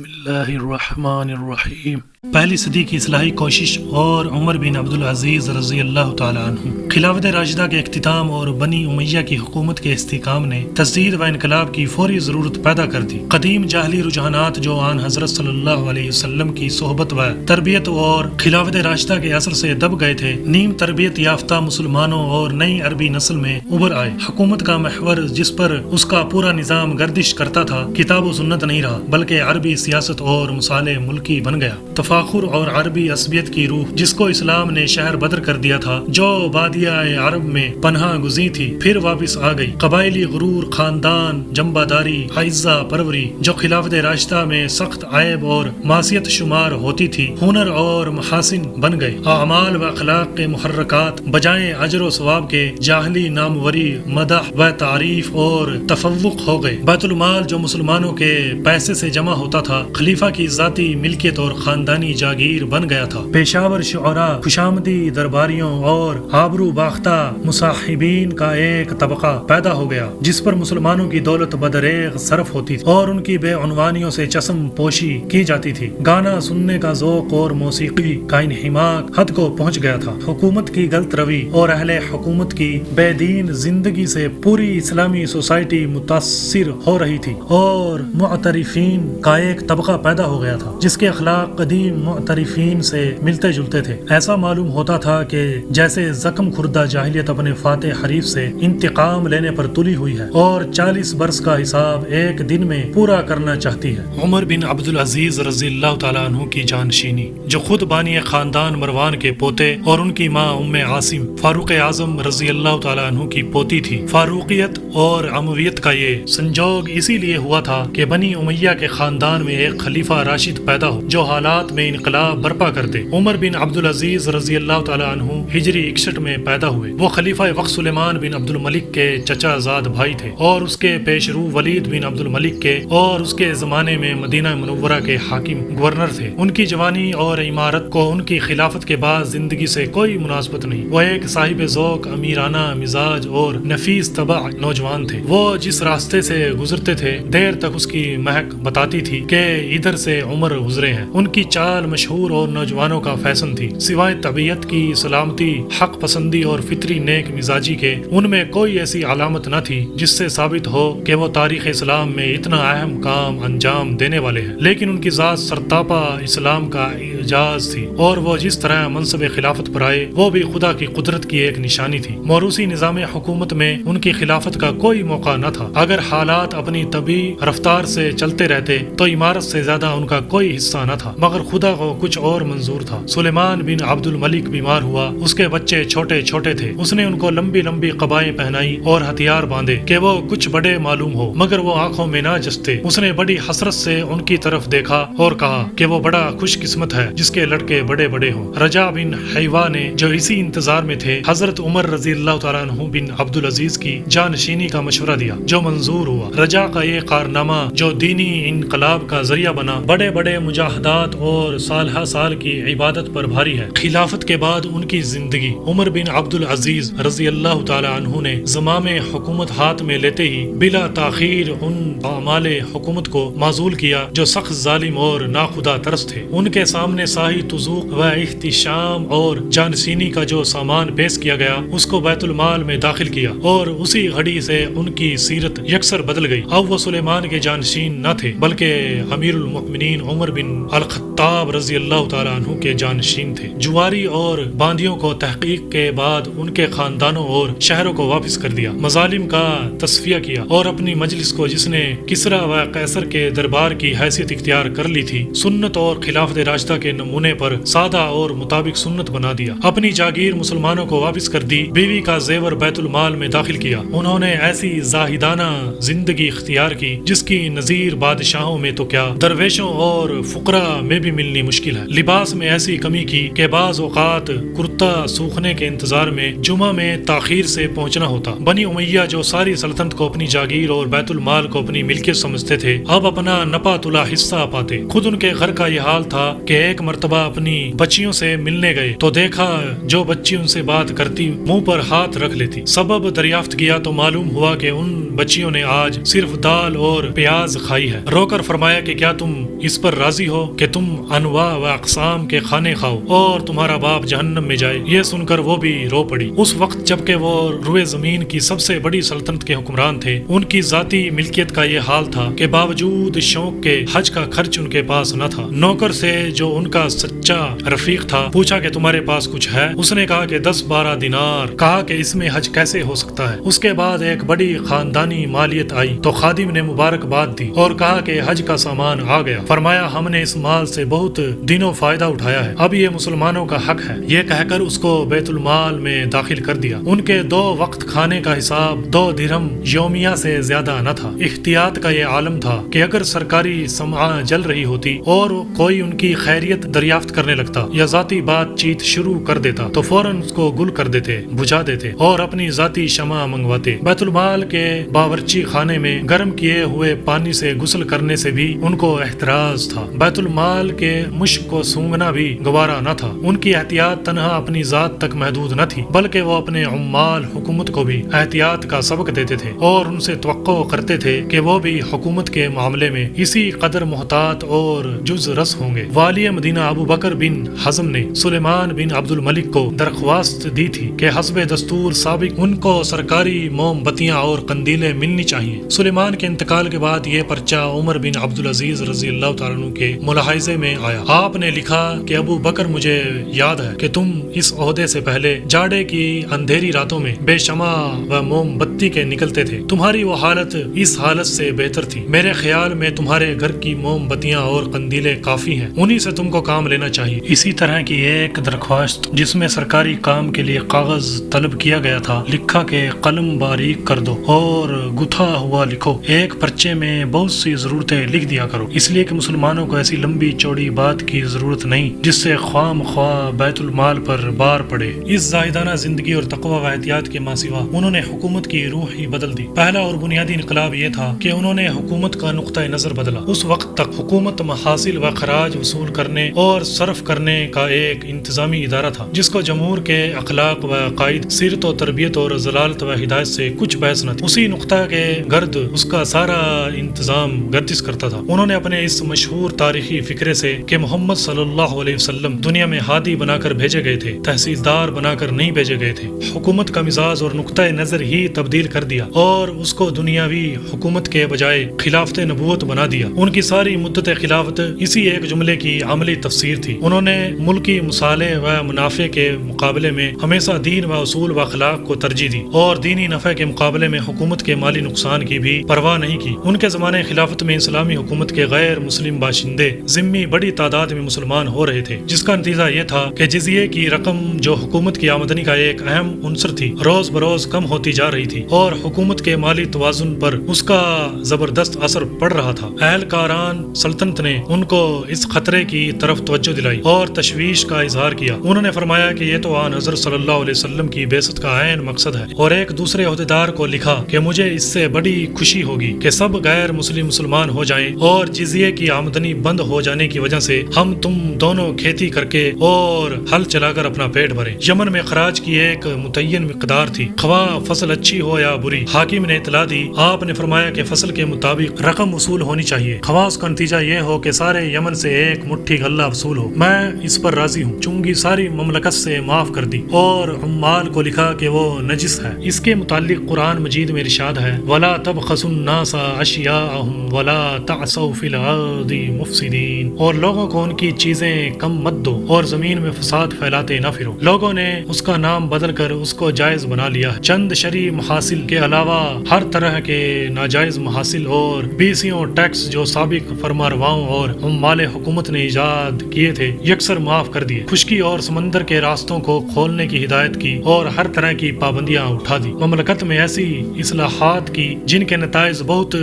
بسم اللہ الرحمن الرحیم۔ پہلی صدی کی اصلاحی کوشش اور عمر بن عبدالعزیز رضی اللہ تعالیٰ عنہ۔ خلافت راشدہ کے اختتام اور بنی امیہ کی حکومت کے استحکام نے تجدید و انقلاب کی فوری ضرورت پیدا کر دی۔ قدیم جاہلی رجحانات جو آن حضرت صلی اللہ علیہ وسلم کی صحبت و تربیت اور خلافت راشدہ کے اثر سے دب گئے تھے، نیم تربیت یافتہ مسلمانوں اور نئی عربی نسل میں ابھر آئے۔ حکومت کا محور جس پر اس کا پورا نظام گردش کرتا تھا، کتاب و سنت نہیں رہا بلکہ عربی سیاست اور مصالح ملکی بن گیا۔ تفاخر اور عربی عصبیت کی روح جس کو اسلام نے شہر بدر کر دیا تھا، جو بادیہ عرب میں پناہ گزین تھی، پھر واپس آ گئی۔ قبائلی غرور، خاندان جنبہ داری، عائزہ پروری جو خلافت راشدہ میں سخت عیب اور معصیت شمار ہوتی تھی، ہنر اور محاسن بن گئے۔ اعمال و اخلاق کے محرکات بجائے اجر و ثواب کے جاہلی ناموری، مدح و تعریف اور تفوق ہو گئے۔ بیت المال جو مسلمانوں کے پیسے سے جمع ہوتا تھا، خلیفہ کی ذاتی ملکیت اور خاندانی جاگیر بن گیا تھا۔ پیشاور شعراء، خوشامدی درباریوں اور آبرو باختہ مصاحبین کا ایک طبقہ پیدا ہو گیا جس پر مسلمانوں کی دولت بدریغ صرف ہوتی تھی اور ان کی بے عنوانیوں سے چشم پوشی کی جاتی تھی۔ گانا سننے کا ذوق اور موسیقی کا انہماک حد کو پہنچ گیا تھا۔ حکومت کی غلط روی اور اہل حکومت کی بے دین زندگی سے پوری اسلامی سوسائٹی متاثر ہو رہی تھی اور معترفین کا ایک طبقہ پیدا ہو گیا تھا جس کے اخلاق قدیم معترفین سے ملتے جلتے تھے۔ ایسا معلوم ہوتا تھا کہ جیسے زخم خوردہ جاہلیت اپنے فاتح حریف سے انتقام لینے پر تلی ہوئی ہے اور 40 برس کا حساب ایک دن میں پورا کرنا چاہتی ہے۔ عمر بن عبدالعزیز رضی اللہ تعالیٰ عنہ کی جانشینی، جو خود بانی خاندان مروان کے پوتے اور ان کی ماں ام عاصم فاروق اعظم رضی اللہ تعالیٰ عنہ کی پوتی تھی۔ فاروقیت اور امویت کا یہ سنجوگ اسی لیے ہوا تھا کہ بنی امیہ کے خاندان میں ایک خلیفہ راشد پیدا ہو جو حالات میں انقلاب برپا کر دے۔ عمر بن عبدالعزیز رضی اللہ تعالیٰ عنہ ہجری 61 میں پیدا ہوئے۔ وہ خلیفہ وقت سلیمان بن عبد الملک کے چچا زاد بھائی تھے اور اس کے پیشرو ولید بن عبد الملک کے اور اس کے زمانے میں مدینہ منورہ کے حاکم گورنر تھے۔ ان کی جوانی اور عمارت کو ان کی خلافت کے بعد زندگی سے کوئی مناسبت نہیں۔ وہ ایک صاحب ذوق، امیرانہ مزاج اور نفیس طبع نوجوان تھے۔ وہ جس راستے سے گزرتے تھے، دیر تک اس کی مہک بتاتی تھی کہ ادھر سے عمر گزرے ہیں۔ ان کی چال مشہور اور نوجوانوں کا فیشن تھی۔ سوائے طبیعت کی سلامتی، حق پسندی اور فطری نیک مزاجی کے، ان میں کوئی ایسی علامت نہ تھی جس سے ثابت ہو کہ وہ تاریخ اسلام میں اتنا اہم کام انجام دینے والے ہیں، لیکن ان کی ذات سرتاپا اسلام کا اعجاز تھی اور وہ جس طرح منصب خلافت پر آئے وہ بھی خدا کی قدرت کی ایک نشانی تھی۔ موروثی نظام حکومت میں ان کی خلافت کا کوئی موقع نہ تھا۔ اگر حالات اپنی طبیعی رفتار سے چلتے رہتے تو عمارت سے زیادہ ان کا کوئی حصہ نہ تھا، مگر خدا کو کچھ اور منظور تھا۔ سلیمان بن عبد الملک بیمار ہوا، اس کے بچے چھوٹے چھوٹے تھے۔ اس نے ان کو لمبی لمبی قبائیں پہنائی اور ہتھیار باندھے کہ وہ کچھ بڑے معلوم ہو، مگر وہ آنکھوں میں نہ جستے۔ اس نے بڑی حسرت سے ان کی طرف دیکھا اور کہا کہ وہ بڑا خوش قسمت ہے جس کے لڑکے بڑے بڑے ہوں۔ رجا بن حیوہ نے، جو اسی انتظار میں تھے، حضرت عمر رضی اللہ تعالیٰ عنہ بن عبدالعزیز کی جانشینی کا مشورہ دیا جو منظور ہوا۔ رجا کا یہ کارنامہ جو دینی انقلاب کا ذریعہ بنا، بڑے بڑے مجاہدات اور سالہ سال کی عبادت پر بھاری ہے۔ خلافت کے بعد ان کی زندگی، عمر بن عبدالعزیز رضی اللہ تعالیٰ عنہ نے زمام حکومت ہاتھ میں لیتے ہی بلا تاخیر ان اعمال حکومت کو معزول کیا جو سخت ظالم اور ناخدا ترس تھے۔ ان کے سامنے ساہی تذوق و احتشام اور جانشینی کا جو سامان پیش کیا گیا، اس کو بیت المال میں داخل کیا اور اسی گھڑی سے ان کی سیرت یکسر بدل گئی۔ اب وہ سلیمان کے جانشین نہ تھے بلکہ امیر المؤمنین عمر بن الخطاب رضی اللہ تعالیٰ عنہ کے جانشین تھے۔ جواری اور باندیوں کو تحقیق کے بعد ان کے خاندانوں اور شہروں کو واپس کر دیا، مظالم کا تصفیہ کیا اور اپنی مجلس کو، جس نے کسریٰ و قیصر کے دربار کی حیثیت اختیار کر لی تھی، سنت اور خلافت راشدہ کے نمونے پر سادہ اور مطابق سنت بنا دیا۔ اپنی جاگیر مسلمانوں کو واپس کر دی، بیوی کا زیور بیت المال میں داخل کیا۔ انہوں نے ایسی زاہدانہ زندگی اختیار کی جس کی نظیر بادشاہوں میں تو کیا، درویشوں اور فقراء میں بھی ملنی مشکل ہے۔ لباس میں ایسی کمی کی کہ بعض اوقات کرتا سوکھنے کے انتظار میں جمعہ میں تاخیر سے پہنچنا ہوتا۔ بنی امیہ جو ساری سلطنت کو اپنی جاگیر اور بیت المال کو اپنی ملکیت سمجھتے تھے، اب اپنا نپا تلا حصہ پاتے۔ خود ان کے گھر کا یہ حال تھا کہ ایک مرتبہ اپنی بچیوں سے ملنے گئے تو دیکھا جو بچی ان سے بات کرتی منہ پر ہاتھ رکھ لیتی۔ سبب دریافت کیا تو معلوم ہوا کہ ان بچیوں نے آج صرف دال اور پیاز کھائی ہے۔ رو کر فرمایا کہ کہ کیا تم اس پر راضی ہو کہ تم انواع و اقسام کے کھانے کھاؤ اور تمہارا باپ جہنم میں جائے؟ یہ سن کر وہ بھی رو پڑی۔ اس وقت جبکہ وہ روئے زمین کی سب سے بڑی سلطنت کے حکمران تھے، ان کی ذاتی ملکیت کا یہ حال تھا کہ باوجود شوق کے حج کا خرچ ان کے پاس نہ تھا۔ نوکر سے جو ان کا سچا رفیق تھا پوچھا کہ تمہارے پاس کچھ ہے؟ اس نے کہا کہ 10-12 دینار۔ کہا کہ اس میں حج کیسے ہو سکتا ہے؟ اس کے بعد ایک بڑی خاندانی مالیت آئی تو خادم نے مبارکباد دی اور کہا کہ حج کا سامان آ گیا۔ فرمایا ہم نے اس مال سے بہت دنوں فائدہ اٹھایا ہے، اب یہ مسلمانوں کا حق ہے۔ یہ کہہ کر اس کو بیت المال میں داخل کر دیا۔ ان کے 2 وقت کھانے کا حساب 2 درہم یومیہ سے زیادہ نہ تھا۔ احتیاط کا یہ عالم تھا کہ اگر سرکاری سمعہ جل رہی ہوتی اور کوئی ان کی خیریت دریافت کرنے لگتا یا ذاتی بات چیت شروع کر دیتا تو فوراً اس کو گل کر دیتے، بجھا دیتے اور اپنی ذاتی شمع منگواتے۔ بیت المال کے باورچی خانے میں گرم کیے ہوئے پانی سے غسل کرنے سے بھی ان کو احتراز تھا۔ بیت المال کے مشک کو سونگھنا بھی گوارا نہ تھا۔ ان کی احتیاط تنہا اپنی ذات تک محدود نہ تھی بلکہ وہ اپنے عمال حکومت کو بھی احتیاط کا سبق دیتے تھے اور ان سے توقع کرتے تھے کہ وہ بھی حکومت کے معاملے میں اسی قدر محتاط اور جز رس ہوں گے۔ والی مدینہ ابو بکر بن حزم نے سلیمان بن عبد الملک کو درخواست دی تھی کہ حسب دستور سابق ان کو سرکاری موم بتیاں اور قندیلیں ملنی چاہیے۔ سلیمان کے انتقال کے بعد یہ پرچہ عمر بن عبدالعزیز رضی اللہ تعالیٰ عنہ کے ملاحظے میں آیا۔ آپ نے لکھا کہ ابو بکر مجھے یاد ہے کہ تم اس عہدے سے پہلے جاڑے کی اندھیری راتوں میں بے شمع و موم بتی کے نکلتے تھے۔ تمہاری وہ حالت اس حالت سے بہتر تھی۔ میرے خیال میں تمہارے گھر کی موم بتیاں اور قندیلیں کافی ہیں، انہی سے تم کو کام لینا چاہیے۔ اسی طرح کی ایک درخواست جس میں سرکاری کام کے لیے کاغذ طلب کیا گیا تھا، لکھا کہ قلم باریک کر دو اور گتھا ہوا لکھو، ایک پرچے میں بہت سی ضرورتیں لکھ دیا کرو، اس لیے کہ مسلمانوں کو ایسی لمبی چوڑی بات کی ضرورت نہیں جس سے خواہ مخواہ بیت المال پر بار پڑے۔ اس زاہدانہ زندگی اور تقوی و احتیاط کے ماں سوا انہوں نے حکومت کی روح ہی بدل دی۔ پہلا اور بنیادی انقلاب یہ تھا کہ انہوں نے حکومت کا نقطہ نظر بدلا۔ اس وقت تک حکومت محاصل و خراج وصول کرنے اور صرف کرنے کا ایک انتظامی ادارہ تھا جس کو جمہور کے اخلاق و عقائد، سیرت و تربیت اور ضلالت و ہدایت سے کچھ بحث نہ تھی۔ اسی نقطہ کے گرد اس کا سارا انتظام گردش کرتا تھا۔ انہوں نے اپنے اس مشہور تاریخی فکرے سے کہ محمد صلی اللہ علیہ وسلم دنیا میں ہادی بنا کر بھیجے گئے تھے، تحصیلدار بنا کر نہیں بھیجے گئے تھے، حکومت کا مزاج اور نقطہ نظر ہی تبدیل کر دیا اور اس کو دنیاوی حکومت کے بجائے خلافت نبوت بنا دیا۔ ان کی ساری مدت خلافت اسی ایک جملے کی عملی تفسیر تھی۔ انہوں نے ملکی مصالح و منافع کے مقابلے میں ہمیشہ دین و اصول و اخلاق کو ترجیح دی اور دینی نفع کے مقابلے میں حکومت کے مالی نقصان کی بھی پرواہ نہیں کی۔ ان کے زمانے خلافت میں اسلامی حکومت کے غیر مسلم باشندے ذمہ بڑی تعداد میں مسلمان ہو رہے تھے، جس کا نتیجہ یہ تھا کہ جزیے کی رقم جو حکومت کی آمدنی کا ایک اہم عنصر تھی روز بروز کم ہوتی جا رہی تھی اور حکومت کے مالی توازن پر اس کا زبردست اثر پڑ رہا تھا۔ اہلکاران سلطنت نے ان کو اس خطرے کی طرف توجہ دلائی اور تشویش کا اظہار کیا۔ انہوں نے فرمایا کہ یہ تو آن حضرت صلی اللہ علیہ وسلم کی بعثت کا عین مقصد ہے، اور ایک دوسرے عہدیدار کو لکھا کہ مجھے اس سے بڑی خوشی ہوگی کہ سب غیر مسلمان ہو جائیں اور جزیے کی آمدنی بند ہو جانے کی وجہ سے ہم تم دونوں کھیتی کر کے اور ہل چلا کر اپنا پیٹ بھریں۔ یمن میں خراج کی ایک متعین مقدار تھی، خواہ فصل اچھی ہو یا بری۔ حاکم نے اطلاع دی، آپ نے فرمایا کہ فصل کے مطابق رقم وصول ہونی چاہیے، خواہ اس کا نتیجہ یہ ہو کہ سارے یمن سے ایک مٹھی غلہ وصول ہو۔ میں اس پر راضی ہوں، چونکہ ساری مملکت سے معاف کر دی، اور عمال کو لکھا کہ وہ نجس ہے۔ اس کے متعلق قرآن مجید میں ارشاد ہے، وَلَا تَبْخَسُوا النَّاسَ أَشْيَاءَهُمْ وَلَا تَعْثَوْا فِي الْأَرْضِ مُفْسِدِينَ، اور لوگوں کو ان کی چیزیں کم مت دو اور زمین میں فساد پھیلاتے نہ پھرو۔ لوگوں نے اس کا نام بدل کر اس کو جائز بنا لیا۔ چند شرعی محاصل کے علاوہ ہر طرح کے ناجائز محاصل اور بیسیوں ٹیکس جو سابق فرمانرواؤں اور عمال حکومت نے ایجاد کیے تھے یکسر معاف کر دیے۔ خشکی اور سمندر کے راستوں کو کھولنے کی ہدایت کی اور ہر طرح کی پابندیاں اٹھا دی۔ مملکت میں ایسی اصلاحات کی جن کے نتائج بہت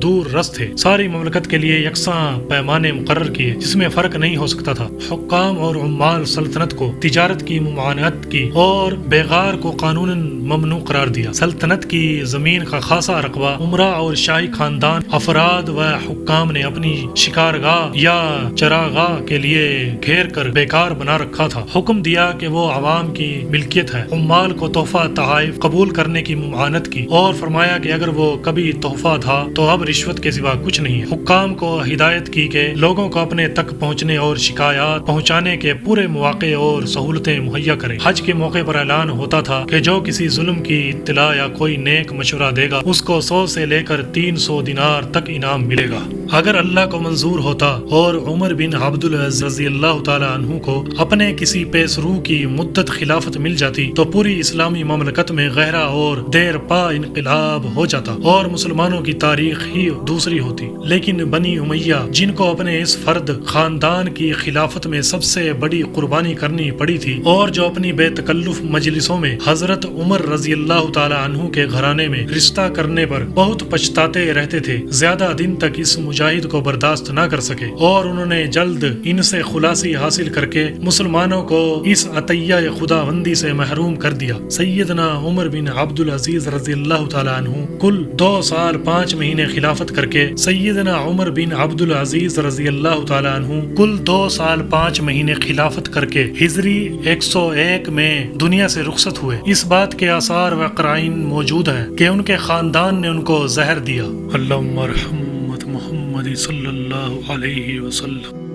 دور رس تھے۔ ساری مملکت کے لیے یکساں پیمانے مقرر کیے جس میں فرق نہیں ہو سکتا تھا۔ حکام اور عمال سلطنت کو تجارت کی ممانعت کی اور بیغار کو قانوناً ممنوع قرار دیا۔ سلطنت سلطنت کی زمین کا خاصا رقبہ عمرہ اور شاہی خاندان افراد و حکام نے اپنی شکارگاہ یا چراگاہ کے لیے گھیر کر بیکار بنا رکھا تھا۔ حکم دیا کہ وہ عوام کی ملکیت ہے۔ عمال کو تحفہ تحائف قبول کرنے کی ممانعت کی اور فرمایا کہ اگر وہ کبھی تحفہ تھا تو اب رشوت کے سوا کچھ نہیں ہے۔ حکام کو ہدایت کی کہ لوگوں کو اپنے تک پہنچنے اور شکایات پہنچانے کے پورے مواقع اور سہولتیں مہیا کریں۔ حج کے موقع پر اعلان ہوتا تھا کہ جو کسی ظلم کی اطلاع یا کوئی نیک مشورہ دے گا اس کو 100 سے لے کر 300 دینار تک انعام ملے گا۔ اگر اللہ کو منظور ہوتا اور عمر بن عبدالعزیز رضی اللہ تعالی عنہ کو اپنے کسی پیسرو کی مدت خلافت مل جاتی تو پوری اسلامی مملکت میں گہرا اور دیر پا انقلاب ہو جاتا اور مسلمانوں کی تاریخ ہی دوسری ہوتی۔ لیکن بنی امیہ جن کو اپنے اس فرد خاندان کی خلافت میں سب سے بڑی قربانی کرنی پڑی تھی اور جو اپنی بے تکلف مجلسوں میں حضرت عمر رضی اللہ تعالی عنہ کے گھرانے میں رشتہ کرنے پر بہت پچھتاتے رہتے تھے، زیادہ دن تک اس مجاہد کو برداشت نہ کر سکے اور انہوں نے جلد ان سے خلاصی حاصل کر کے مسلمانوں کو اس عطیہ خداوندی سے محروم کر دیا۔ سیدنا عمر بن عبدالعزیز رضی اللہ تعالی عنہ کل 2 سال 5 مہینے خلافت کر کے سیدنا عمر بن عبدالعزیز رضی اللہ تعالی عنہ کل 2 سال 5 مہینے خلافت کر کے ہجری 101 میں دنیا سے رخصت ہوئے۔ اس بات کے آثار و قرائن موجود ہیں کہ ان کے خاندان نے ان کو زہر دیا۔ اللہم ارحم محمد صلی اللہ علیہ وسلم۔